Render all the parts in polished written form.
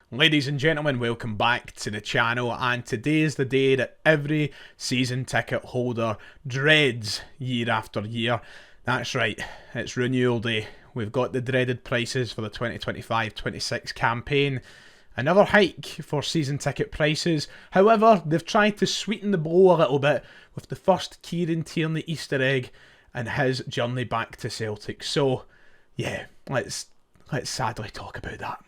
Ladies and gentlemen, welcome back to the channel, and today is the day that every season ticket holder dreads year after year. That's right, it's renewal day. We've got the dreaded prices for the 2025-26 campaign. Another hike for season ticket prices. However, they've tried to sweeten the blow a little bit with the first Kieran Tierney Easter egg and his journey back to Celtic. So, yeah, let's sadly talk about that.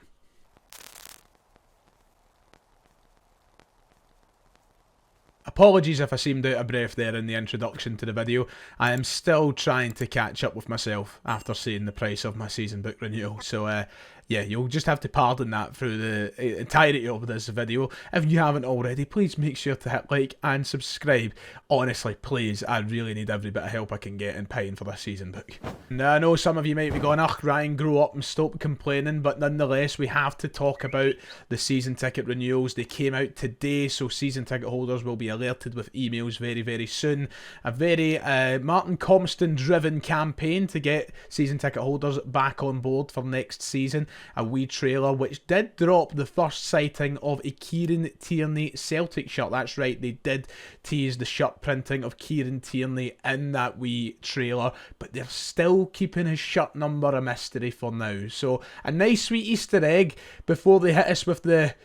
Apologies if I seemed out of breath there in the introduction to the video. I am still trying to catch up with myself after seeing the price of my season book renewal. So yeah, you'll just have to pardon that through the entirety of this video. If you haven't already, please make sure to hit like and subscribe. Honestly, please, I really need every bit of help I can get in paying for this season book. Now, I know some of you might be going, "Ugh, Ryan, grow up and stop complaining," but nonetheless, we have to talk about the season ticket renewals. They came out today, so season ticket holders will be alerted with emails very, very soon. A very Martin Compston driven campaign to get season ticket holders back on board for next season. A wee trailer which did drop the first sighting of a Kieran Tierney Celtic shirt. That's right, they did tease the shirt printing of Kieran Tierney in that wee trailer, but they're still keeping his shirt number a mystery for now. So a nice sweet Easter egg before they hit us with the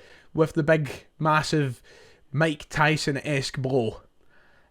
big massive Mike Tyson-esque blow,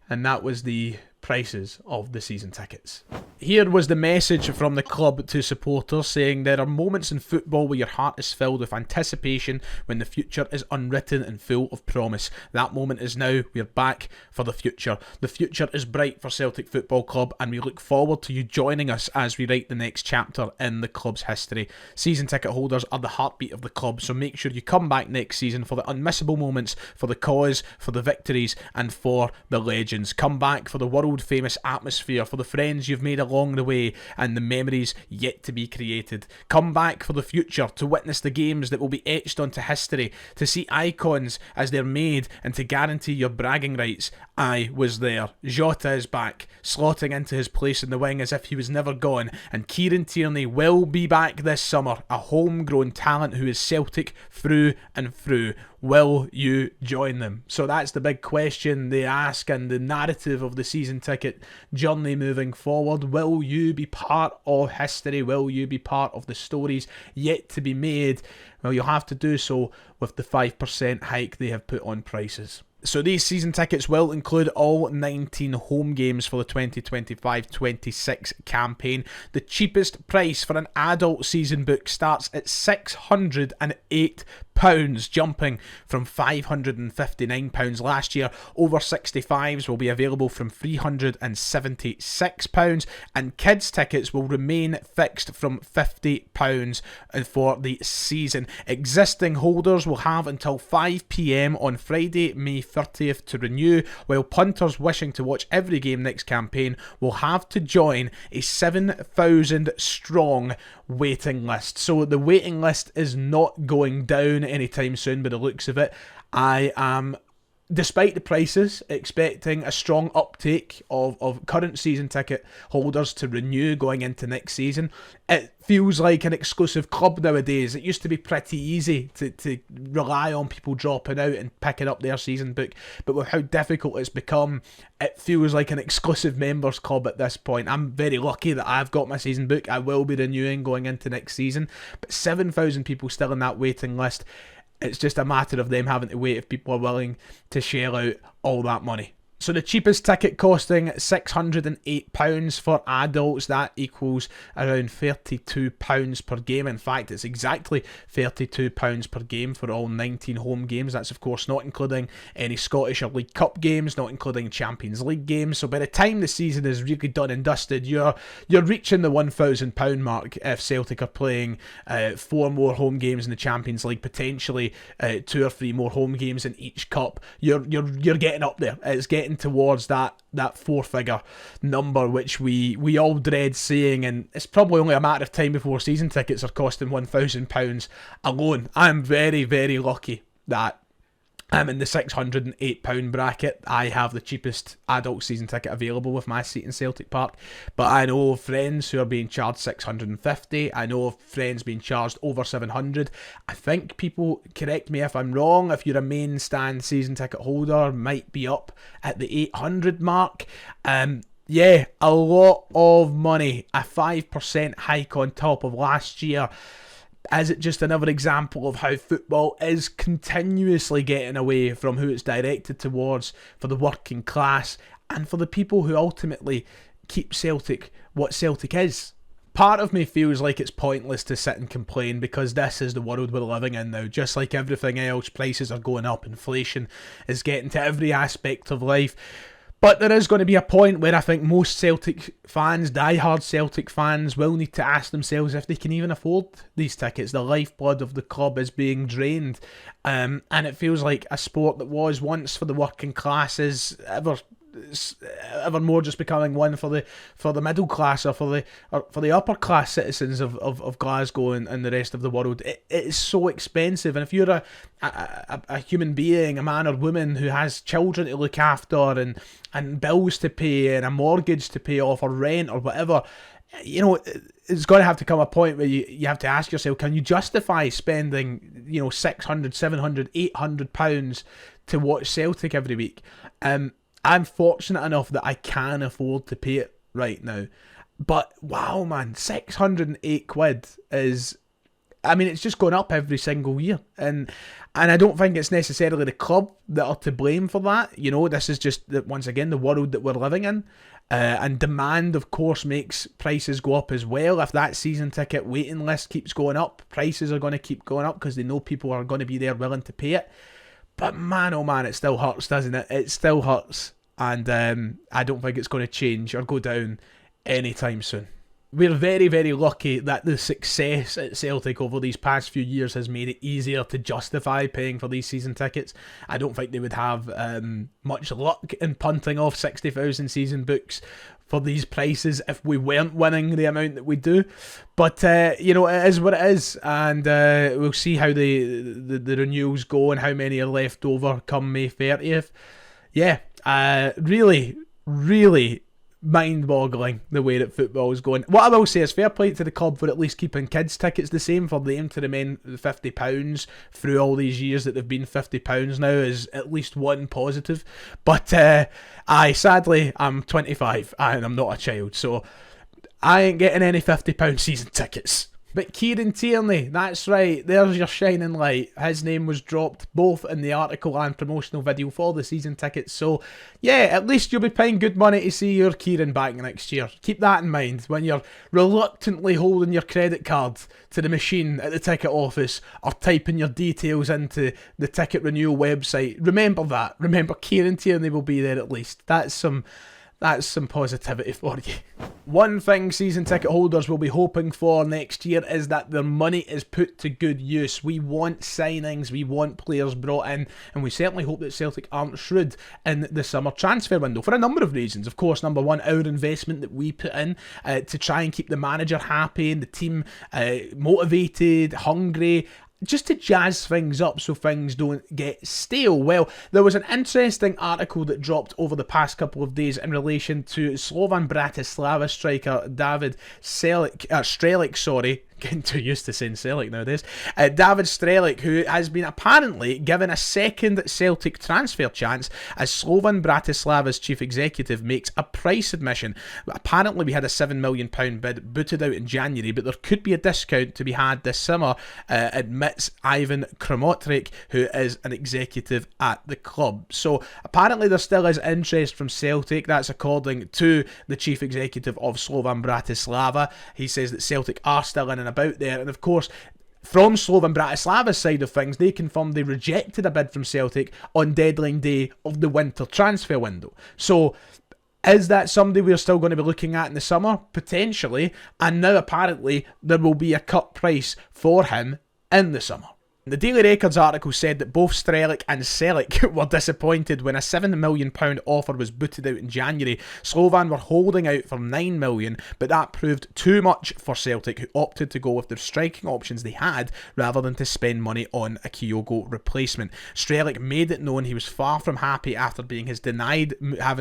and that was the prices of the season tickets. Here was the message from the club to supporters saying, "There are moments in football where your heart is filled with anticipation, when the future is unwritten and full of promise. That moment is now. We're back for the future. The future is bright for Celtic Football Club, and we look forward to you joining us as we write the next chapter in the club's history. Season ticket holders are the heartbeat of the club, so make sure you come back next season for the unmissable moments, for the cause, for the victories, and for the legends. Come back for the world-famous atmosphere, for the friends you've made along the way, and the memories yet to be created. Come back for the future, to witness the games that will be etched onto history, to see icons as they're made, and to guarantee your bragging rights. I was there. Jota is back, slotting into his place in the wing as if he was never gone, and Kieran Tierney will be back this summer, a homegrown talent who is Celtic through and through. Will you join them?" So that's the big question they ask, and the narrative of the season ticket journey moving forward. Will you be part of history? Will you be part of the stories yet to be made? Well, you'll have to do so with the 5% hike they have put on prices. So these season tickets will include all 19 home games for the 2025-26 campaign. The cheapest price for an adult season book starts at £608, jumping from £559 last year. Over 65s will be available from £376, and kids tickets will remain fixed from £50 for the season. Existing holders will have until 5 PM on Friday, May 30th to renew, while punters wishing to watch every game next campaign will have to join a 7,000 strong waiting list. So the waiting list is not going down anytime soon by the looks of it. I am, despite the prices, expecting a strong uptake of current season ticket holders to renew going into next season. It feels like an exclusive club nowadays. It used to be pretty easy to rely on people dropping out and picking up their season book, but with how difficult it's become, it feels like an exclusive members club at this point. I'm very lucky that I've got my season book. I will be renewing going into next season, but 7,000 people still in that waiting list. It's just a matter of them having to wait if people are willing to shell out all that money. So the cheapest ticket costing £608 for adults. That equals around £32 per game. In fact, it's exactly £32 per game for all 19 home games. That's of course not including any Scottish or League Cup games, not including Champions League games. So by the time the season is really done and dusted, you're reaching the £1,000 mark if Celtic are playing 4 more home games in the Champions League, potentially 2 or 3 more home games in each cup. You're getting up there. It's getting towards that 4-figure number which we all dread seeing, and it's probably only a matter of time before season tickets are costing £1,000 alone. I'm very, very lucky that I'm in the £608 bracket. I have the cheapest adult season ticket available with my seat in Celtic Park. But I know of friends who are being charged £650. I know of friends being charged over £700. I think people, correct me if I'm wrong, if you're a main stand season ticket holder, might be up at the £800 mark. Yeah, a lot of money. A 5% hike on top of last year. Is it just another example of how football is continuously getting away from who it's directed towards for the working class and for the people who ultimately keep Celtic what Celtic is? Part of me feels like it's pointless to sit and complain because this is the world we're living in now. Just like everything else, prices are going up, inflation is getting to every aspect of life. But there is going to be a point where I think most Celtic fans, die-hard Celtic fans, will need to ask themselves if they can even afford these tickets. The lifeblood of the club is being drained. And it feels like a sport that was once for the working classes, ever more just becoming one for the middle class or for the upper class citizens of Glasgow and the rest of the world. It is so expensive, and if you're a human being, a man or woman who has children to look after and bills to pay and a mortgage to pay off or rent or whatever, you know, it's going to have to come a point where you have to ask yourself, can you justify spending, you know, £600, £700, £800 to watch Celtic every week? I'm fortunate enough that I can afford to pay it right now. But wow, man, £608 is, I mean, it's just going up every single year. And I don't think it's necessarily the club that are to blame for that. You know, this is just, once again, the world that we're living in. And demand, of course, makes prices go up as well. If that season ticket waiting list keeps going up, prices are going to keep going up because they know people are going to be there willing to pay it. But man, oh man, it still hurts, doesn't it? It still hurts. And I don't think it's going to change or go down anytime soon. We're very, very lucky that the success at Celtic over these past few years has made it easier to justify paying for these season tickets. I don't think they would have much luck in punting off 60,000 season books for these prices if we weren't winning the amount that we do. But, you know, it is what it is. And we'll see how the renewals go and how many are left over come May 30th. Yeah, really, really mind-boggling the way that football is going. What I will say is fair play to the club for at least keeping kids' tickets the same, for them to remain £50 through all these years that they've been £50 now is at least one positive. But sadly, I'm 25 and I'm not a child, so I ain't getting any £50 season tickets. But Kieran Tierney, that's right, there's your shining light. His name was dropped both in the article and promotional video for the season tickets. So, yeah, at least you'll be paying good money to see your Kieran back next year. Keep that in mind when you're reluctantly holding your credit card to the machine at the ticket office or typing your details into the ticket renewal website. Remember that. Remember, Kieran Tierney will be there at least. That's some positivity for you. One thing season ticket holders will be hoping for next year is that their money is put to good use. We want signings, we want players brought in, and we certainly hope that Celtic aren't shrewd in the summer transfer window for a number of reasons. Of course, number one, our investment that we put in to try and keep the manager happy and the team motivated, hungry, just to jazz things up so things don't get stale. Well, there was an interesting article that dropped over the past couple of days in relation to Slovan Bratislava striker David Strelic, getting too used to saying Celtic nowadays. David Strelic, who has been apparently given a second Celtic transfer chance as Slovan Bratislava's chief executive makes a price submission. Apparently we had a £7 million bid booted out in January, but there could be a discount to be had this summer, admits Ivan Kromotrik, who is an executive at the club. So apparently there still is interest from Celtic. That's according to the chief executive of Slovan Bratislava. He says that Celtic are still in and about there, and of course from Slovan Bratislava's side of things, they confirmed they rejected a bid from Celtic on deadline day of the winter transfer window. So is that somebody we're still going to be looking at in the summer? Potentially. And now apparently there will be a cut price for him in the summer. The Daily Records article said that both Strelic and Celtic were disappointed when a £7 million offer was booted out in January. Slovan were holding out for £9 million, but that proved too much for Celtic, who opted to go with the striking options they had rather than to spend money on a Kyogo replacement. Strelic made it known he was far from happy after having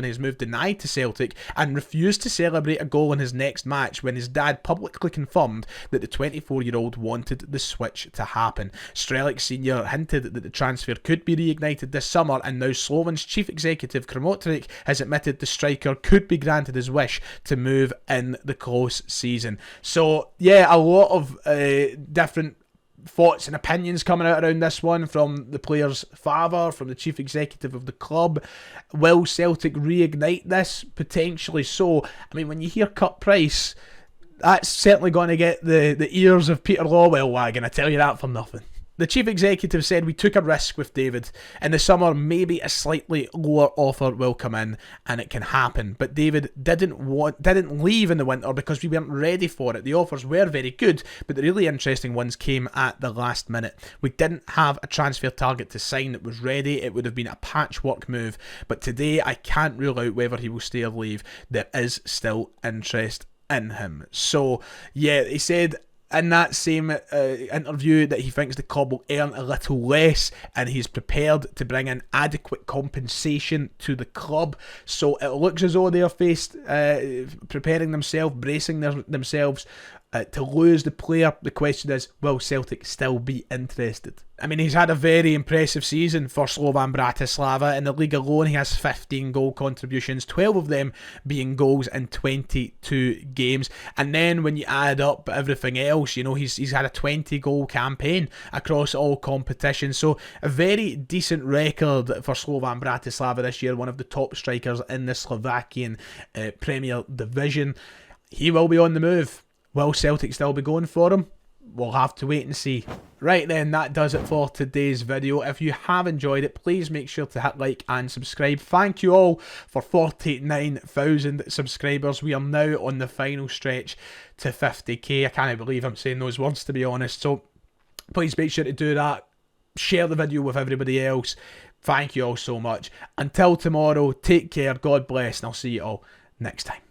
his move denied to Celtic, and refused to celebrate a goal in his next match when his dad publicly confirmed that the 24-year-old wanted the switch to happen. Strelic Sr. hinted that the transfer could be reignited this summer, and now Slovan's chief executive Kramotrik has admitted the striker could be granted his wish to move in the close season. So yeah, a lot of different thoughts and opinions coming out around this one from the player's father, from the chief executive of the club. Will Celtic reignite this? Potentially so. I mean, when you hear cut price, that's certainly going to get the ears of Peter Lawwell wagging, I tell you that for nothing. The chief executive said, "We took a risk with David. In the summer, maybe a slightly lower offer will come in and it can happen. But David didn't leave in the winter because we weren't ready for it. The offers were very good, but the really interesting ones came at the last minute. We didn't have a transfer target to sign that was ready. It would have been a patchwork move. But today, I can't rule out whether he will stay or leave. There is still interest in him." So, yeah, he said in that same interview that he thinks the club will earn a little less, and he's prepared to bring in adequate compensation to the club. So it looks as though they're preparing themselves, bracing themselves to lose the player. The question is, will Celtic still be interested? I mean, he's had a very impressive season for Slovan Bratislava. In the league alone, he has 15 goal contributions, 12 of them being goals in 22 games. And then when you add up everything else, you know, he's had a 20-goal campaign across all competitions. So a very decent record for Slovan Bratislava this year, one of the top strikers in the Slovakian Premier Division. He will be on the move. Will Celtic still be going for him? We'll have to wait and see. Right then, that does it for today's video. If you have enjoyed it, please make sure to hit like and subscribe. Thank you all for 49,000 subscribers. We are now on the final stretch to 50k. I can't believe I'm saying those words, to be honest. So please make sure to do that. Share the video with everybody else. Thank you all so much. Until tomorrow, take care, God bless, and I'll see you all next time.